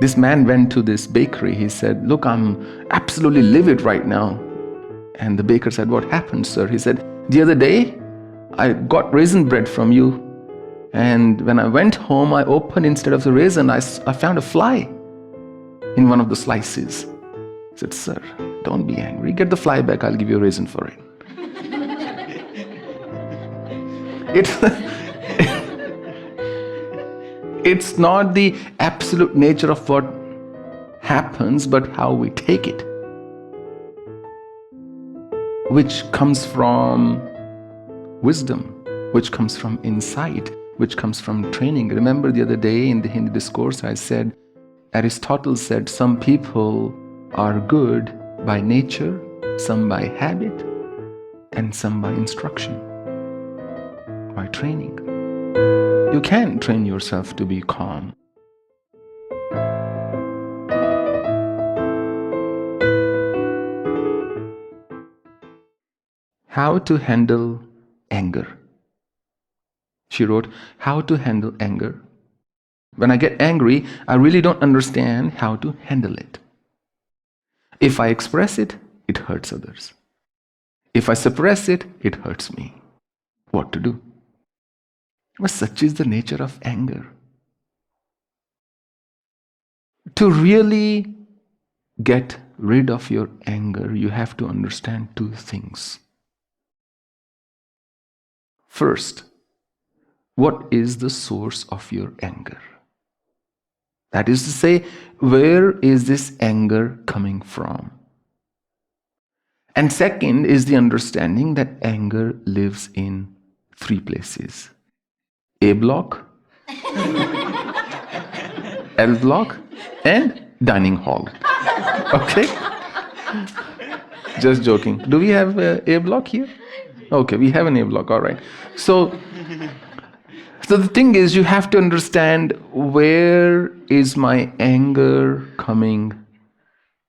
This man went to this bakery. He said, look, I'm absolutely livid right now. And the baker said, what happened, sir? He said, the other day, I got raisin bread from you. And when I went home, I opened, instead of the raisin, I found a fly in one of the slices. I said, sir, don't be angry. Get the fly back. I'll give you a raisin for it. It's not the absolute nature of what happens, but how we take it, which comes from wisdom, which comes from insight, which comes from training. Remember the other day in the Hindi discourse, I said, Aristotle said some people are good by nature, some by habit, and some by instruction, by training. You can train yourself to be calm. How to handle anger. She wrote, how to handle anger. When I get angry, I really don't understand how to handle it. If I express it, it hurts others. If I suppress it, it hurts me. What to do? But such is the nature of anger. To really get rid of your anger, you have to understand two things. First, what is the source of your anger? That is to say, where is this anger coming from? And second is the understanding that anger lives in three places. A block, L block, and dining hall. Okay? Just joking. Do we have A block here? Okay, we have an A block, all right. So the thing is, you have to understand, where is my anger coming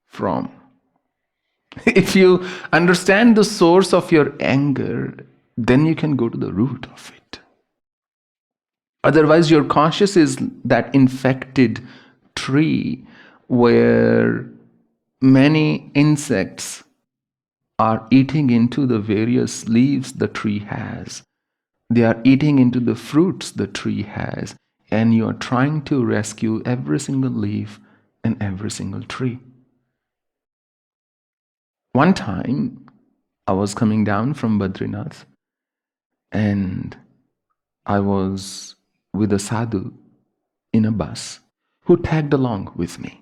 from? If you understand the source of your anger, then you can go to the root of it. Otherwise, your conscious is that infected tree where many insects are eating into the various leaves the tree has. They are eating into the fruits the tree has, and you are trying to rescue every single leaf and every single tree. One time, I was coming down from Badrinath, and I was with a sadhu in a bus who tagged along with me.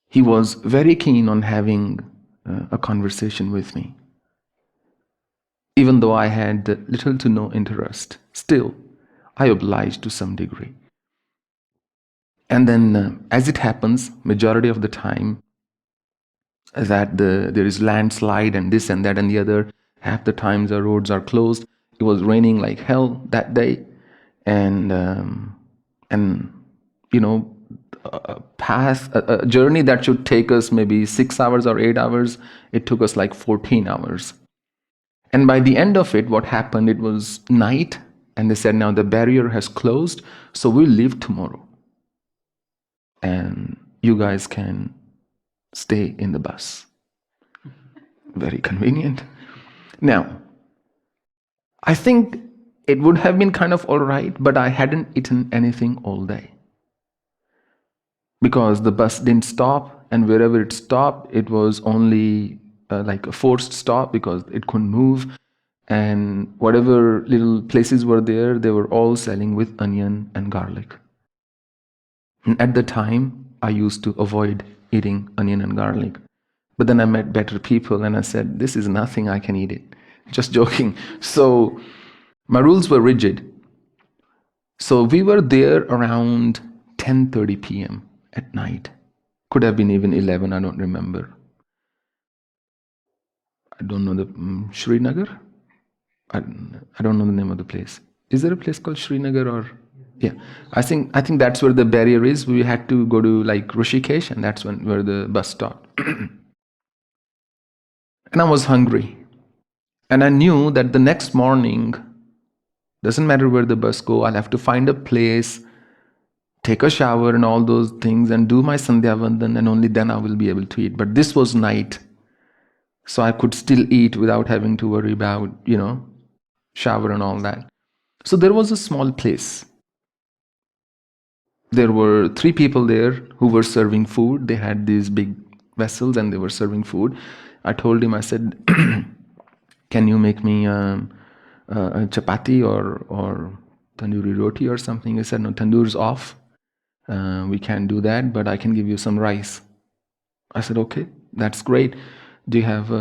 He was very keen on having a conversation with me. Even though I had little to no interest, still, I obliged to some degree. And then, as it happens, majority of the time, that there is landslide and this and that and the other, half the times the roads are closed. It was raining like hell that day, and you know, a journey that should take us maybe 6 hours or 8 hours, it took us like 14 hours. And by the end of it, what happened, it was night, and they said, now the barrier has closed, so we'll leave tomorrow. And you guys can stay in the bus. Very convenient. Now, I think it would have been kind of all right, but I hadn't eaten anything all day. Because the bus didn't stop, and wherever it stopped, it was only like a forced stop because it couldn't move. And whatever little places were there, they were all selling with onion and garlic. And at the time, I used to avoid eating onion and garlic. But then I met better people and I said, this is nothing, I can eat it. Just joking. So my rules were rigid. So we were there around 10:30 p.m. at night. Could have been even 11, I don't remember. I don't know the Srinagar? I don't know the name of the place. Is there a place called Srinagar or? Yeah, I think that's where the barrier is. We had to go to like Rishikesh, and that's where the bus stopped. And I was hungry. And I knew that the next morning, doesn't matter where the bus go, I'll have to find a place take a shower and all those things and do my Sandhya Vandan, and only then I will be able to eat. But this was night, so I could still eat without having to worry about, shower and all that. So there was a small place. There were 3 people there who were serving food. They had these big vessels and they were serving food. I told him, I said, can you make me a chapati or tandoori roti or something? He said, no, tandoor's off. We can't do that, but I can give you some rice. I said, okay, that's great. Do you have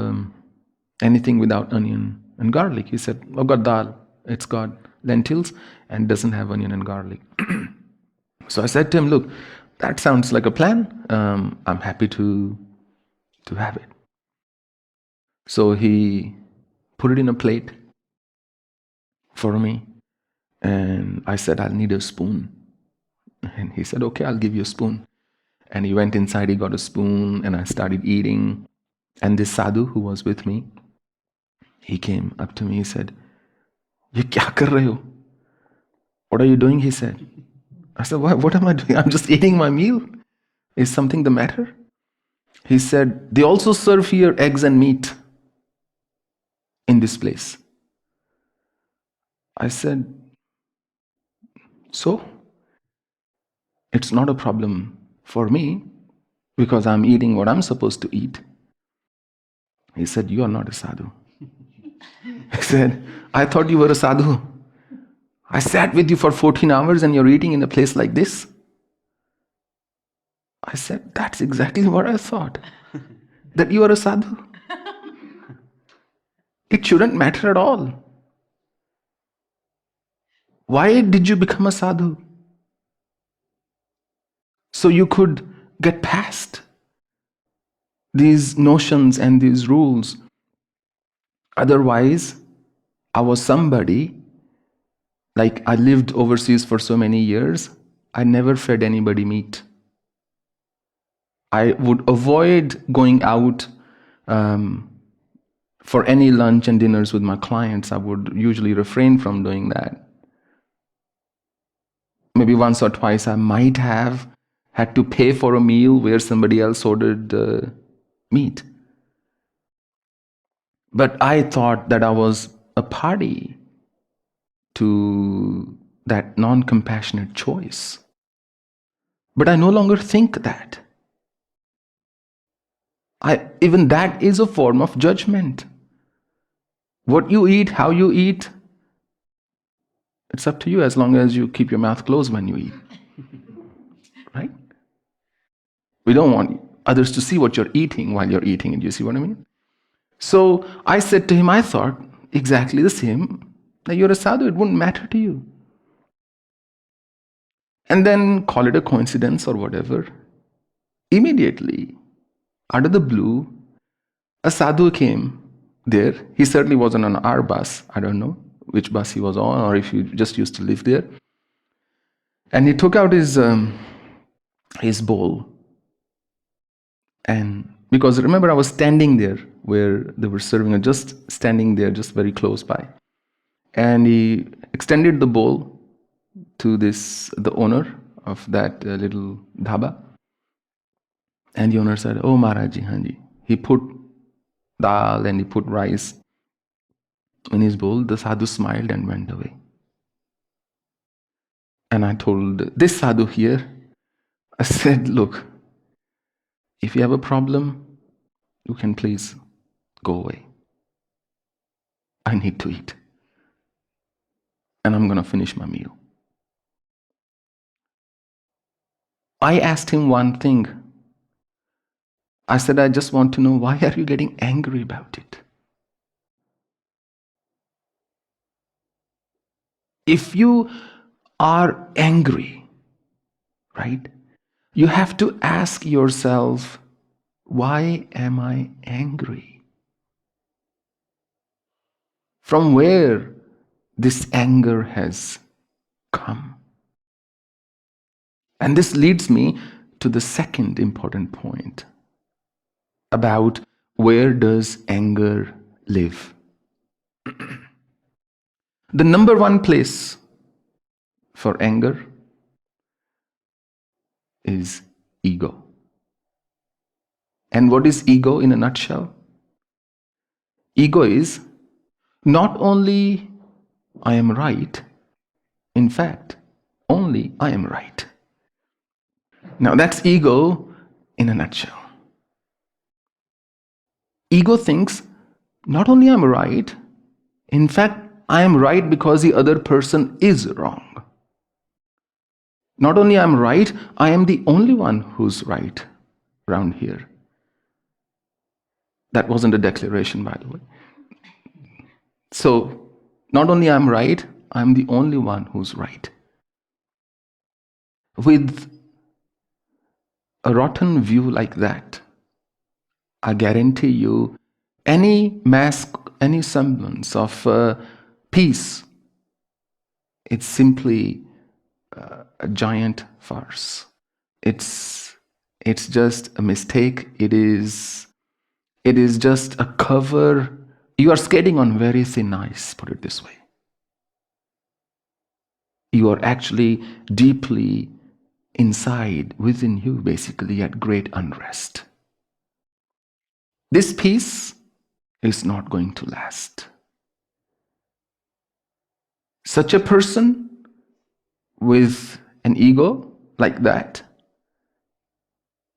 anything without onion and garlic? He said, I've got dal. It's got lentils and doesn't have onion and garlic. So I said to him, look, that sounds like a plan. I'm happy to have it. So he put it in a plate for me. And I said, I'll need a spoon. And he said, okay, I'll give you a spoon. And he went inside, he got a spoon, and I started eating. And this sadhu who was with me, he came up to me, he said, "Ye kya kar rahe ho? What are you doing?" he said. I said, what am I doing? I'm just eating my meal. Is something the matter? He said, they also serve here eggs and meat in this place. I said, so? It's not a problem for me because I'm eating what I'm supposed to eat. He said, you are not a sadhu. He said, I thought you were a sadhu. I sat with you for 14 hours and you're eating in a place like this. I said, that's exactly what I thought. That you are a sadhu. It shouldn't matter at all. Why did you become a sadhu? So you could get past these notions and these rules. Otherwise, I was somebody, like I lived overseas for so many years, I never fed anybody meat. I would avoid going out for any lunch and dinners with my clients. I would usually refrain from doing that. Maybe once or twice I might have had to pay for a meal where somebody else ordered meat. But I thought that I was a party to that non-compassionate choice. But I no longer think that. Even that is a form of judgment. What you eat, how you eat, it's up to you as long as you keep your mouth closed when you eat. Right? We don't want others to see what you're eating while you're eating. Do you see what I mean? So I said to him, I thought exactly the same, that you're a sadhu, it wouldn't matter to you. And then call it a coincidence or whatever. Immediately, out of the blue, a sadhu came there. He certainly wasn't on our bus. I don't know which bus he was on or if he just used to live there. And he took out his bowl. And because remember, I was standing there where they were serving, just standing there, just very close by. And he extended the bowl to the owner of that little dhaba. And the owner said, "Oh Maharaji, Hanji." He put dal and he put rice in his bowl. The sadhu smiled and went away. And I told this sadhu here, I said, look, if you have a problem, you can please go away. I need to eat. And I'm going to finish my meal. I asked him one thing. I said, I just want to know, why are you getting angry about it? If you are angry, right, you have to ask yourself, why am I angry? From where this anger has come? And this leads me to the second important point about where does anger live. The number one place for anger is ego. And what is ego in a nutshell? Ego is not only I am right, in fact, only I am right. Now that's ego in a nutshell. Ego thinks not only I'm right, in fact, I am right because the other person is wrong. Not only I'm right, I am the only one who's right around here. That wasn't a declaration, by the way. So, not only I'm right, I'm the only one who's right. With a rotten view like that, I guarantee you, any mask, any semblance of peace, it's simply a giant farce. It's just a mistake. It is just a cover. You are skating on very thin ice, put it this way. You are actually deeply inside, within you, basically at great unrest. This peace is not going to last. Such a person with an ego like that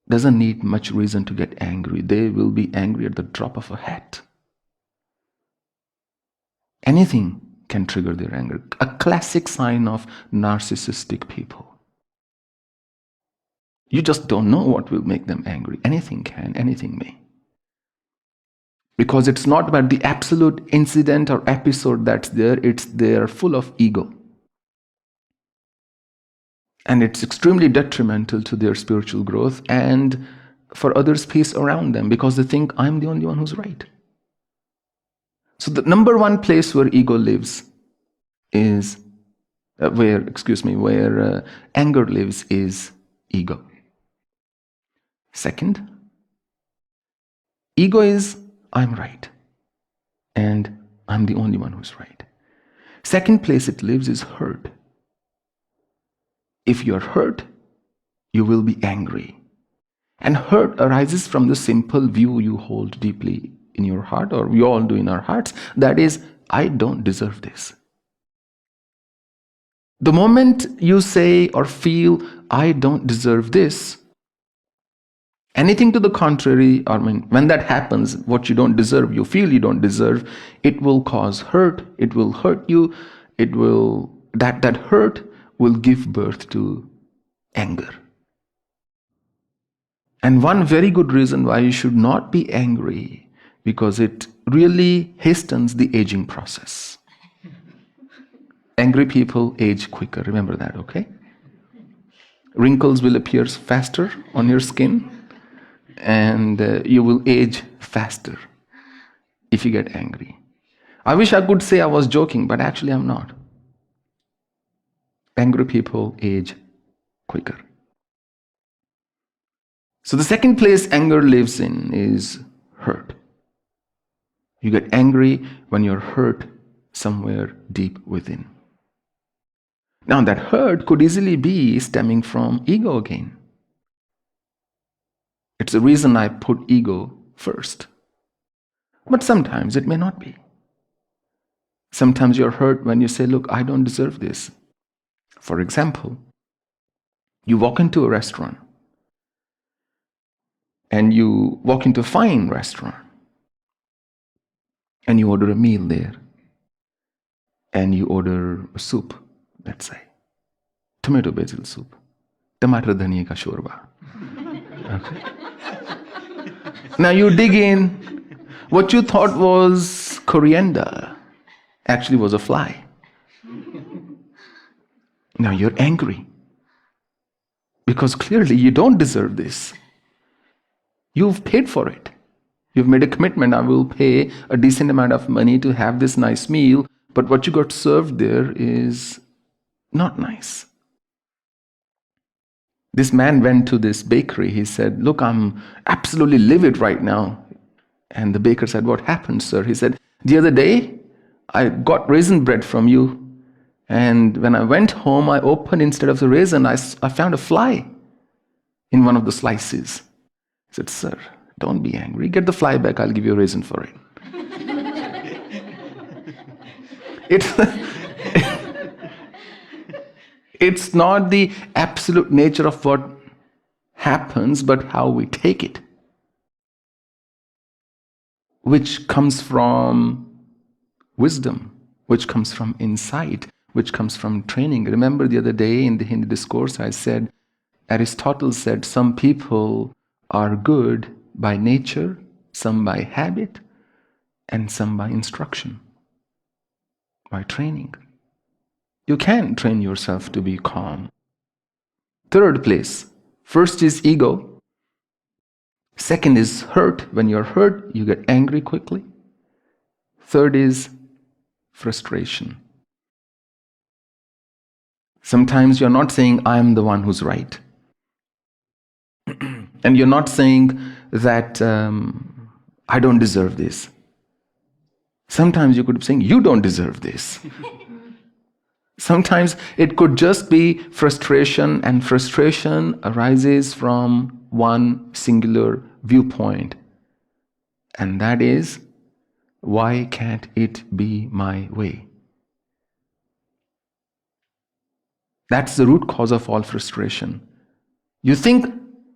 doesn't need much reason to get angry. They will be angry at the drop of a hat. Anything can trigger their anger. A classic sign of narcissistic people. You just don't know what will make them angry. Anything can, anything may. Because it's not about the absolute incident or episode that's there, they're full of ego. And it's extremely detrimental to their spiritual growth and for others' peace around them, because they think I'm the only one who's right. So the number one place where ego lives is, where anger lives is ego. Second, ego is I'm right and I'm the only one who's right. Second place it lives is hurt. If you're hurt, you will be angry. And hurt arises from the simple view you hold deeply in your heart, or we all do in our hearts, that is, I don't deserve this. The moment you say or feel, I don't deserve this, anything to the contrary, when that happens, what you don't deserve, you feel you don't deserve, it will cause hurt, it will hurt you, that hurt will give birth to anger. And one very good reason why you should not be angry, because it really hastens the aging process. Angry people age quicker, remember that, okay? Wrinkles will appear faster on your skin, and you will age faster if you get angry. I wish I could say I was joking, but actually I'm not. Angry people age quicker. So the second place anger lives in is hurt. You get angry when you're hurt somewhere deep within. Now that hurt could easily be stemming from ego again. It's the reason I put ego first. But sometimes it may not be. Sometimes you're hurt when you say, look, I don't deserve this. For example, you walk into a restaurant and you walk into a fine restaurant and you order a meal there and you order a soup, let's say, tomato basil soup, tomato dhaniya ka shorba. Okay. Now you dig in, what you thought was coriander actually was a fly. Now you're angry because clearly you don't deserve this. You've paid for it. You've made a commitment, I will pay a decent amount of money to have this nice meal, but what you got served there is not nice. This man went to this bakery. He said, look, I'm absolutely livid right now. And the baker said, what happened, sir? He said, the other day, I got raisin bread from you. And when I went home, I opened, instead of the raisin, I found a fly. in one of the slices. I said, sir, don't be angry. Get the fly back. I'll give you a reason for it. It's not the absolute nature of what happens, but how we take it, which comes from wisdom, which comes from insight, which comes from training. Remember the other day in the Hindi discourse, I said, Aristotle said some people are good by nature, some by habit, and some by instruction, by training. You can train yourself to be calm. Third place, first is ego. Second is hurt. When you're hurt, you get angry quickly. Third is frustration. Sometimes you're not saying, I'm the one who's right. And you're not saying that I don't deserve this. Sometimes you could be saying, you don't deserve this. Sometimes it could just be frustration, and frustration arises from one singular viewpoint. And that is, why can't it be my way? That's the root cause of all frustration. You think,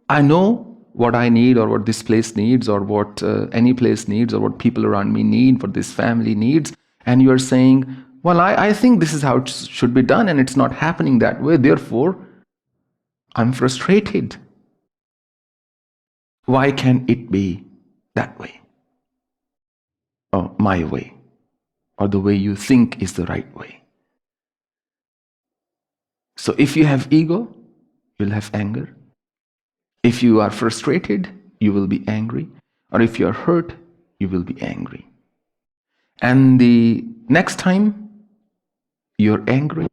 I know what I need, or what this place needs, or what any place needs, or what people around me need, what this family needs, and you're saying, well, I think this is how it should be done, and it's not happening that way, therefore, I'm frustrated. Why can't it be that way? Or my way? Or the way you think is the right way? So if you have ego, you'll have anger. If you are frustrated, you will be angry. Or if you're hurt, you will be angry. And the next time you're angry,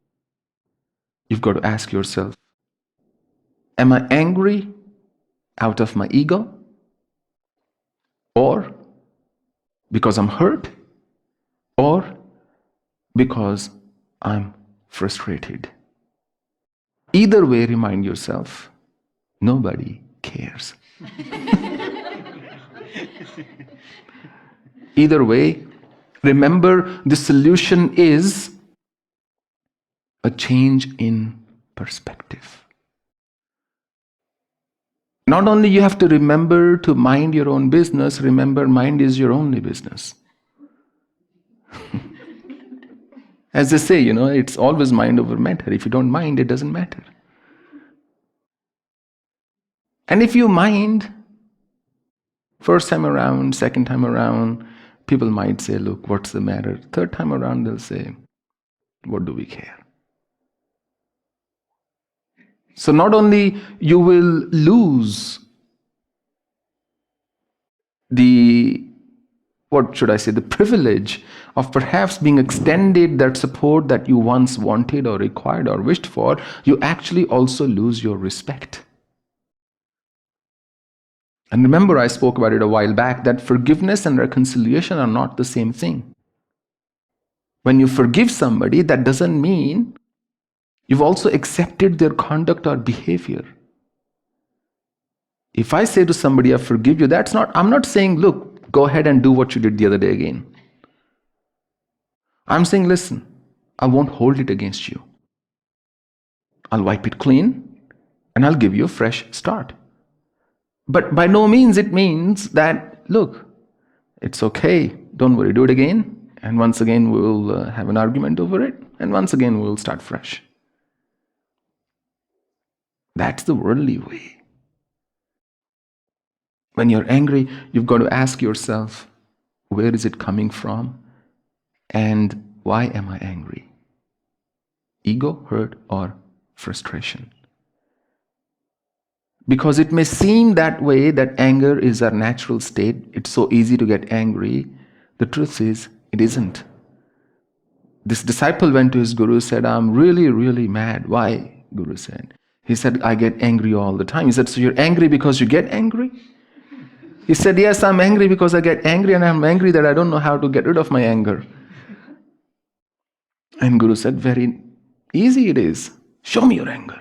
you've got to ask yourself, am I angry out of my ego? Or because I'm hurt? Or because I'm frustrated? Either way, remind yourself, nobody cares. Either way, remember the solution is a change in perspective. Not only you have to remember to mind your own business, remember mind is your only business. As they say, it's always mind over matter. If you don't mind, it doesn't matter. And if you mind, first time around, second time around, people might say, look, what's the matter? Third time around, they'll say, what do we care? So not only you will lose the privilege of perhaps being extended that support that you once wanted or required or wished for, you actually also lose your respect. And remember, I spoke about it a while back, that forgiveness and reconciliation are not the same thing. When you forgive somebody, that doesn't mean you've also accepted their conduct or behavior. If I say to somebody, I forgive you, I'm not saying, look, go ahead and do what you did the other day again. I'm saying, listen, I won't hold it against you. I'll wipe it clean and I'll give you a fresh start. But by no means it means that, look, it's okay, don't worry, do it again, and once again we'll have an argument over it, and once again we'll start fresh. That's the worldly way. When you're angry, you've got to ask yourself, where is it coming from? And why am I angry? Ego, hurt, or frustration? Because it may seem that way, that anger is our natural state. It's so easy to get angry. The truth is, it isn't. This disciple went to his guru, said, I'm really, really mad. Why? Guru said. He said, I get angry all the time. He said, so you're angry because you get angry? He said, yes, I'm angry because I get angry, and I'm angry that I don't know how to get rid of my anger. And Guru said, very easy it is. Show me your anger.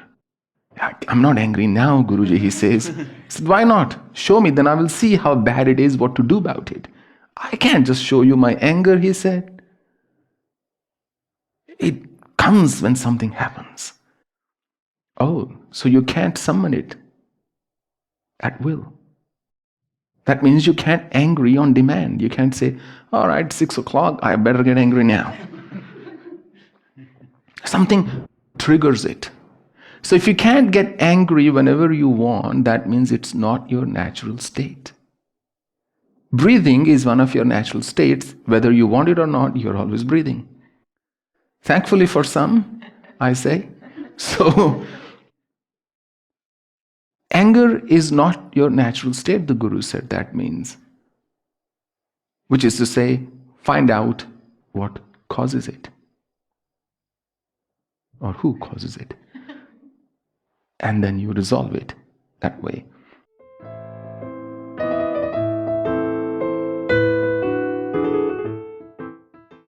I'm not angry now, Guruji, he says. He said, why not? Show me, then I will see how bad it is, what to do about it. I can't just show you my anger, he said. It comes when something happens. Oh, so you can't summon it at will. That means you can't angry on demand. You can't say, all right, 6 o'clock, I better get angry now. Something triggers it. So if you can't get angry whenever you want, that means it's not your natural state. Breathing is one of your natural states. Whether you want it or not, you're always breathing. Thankfully for some, I say. So, anger is not your natural state, the Guru said that means. Which is to say, find out what causes it. Or who causes it. And then you resolve it that way.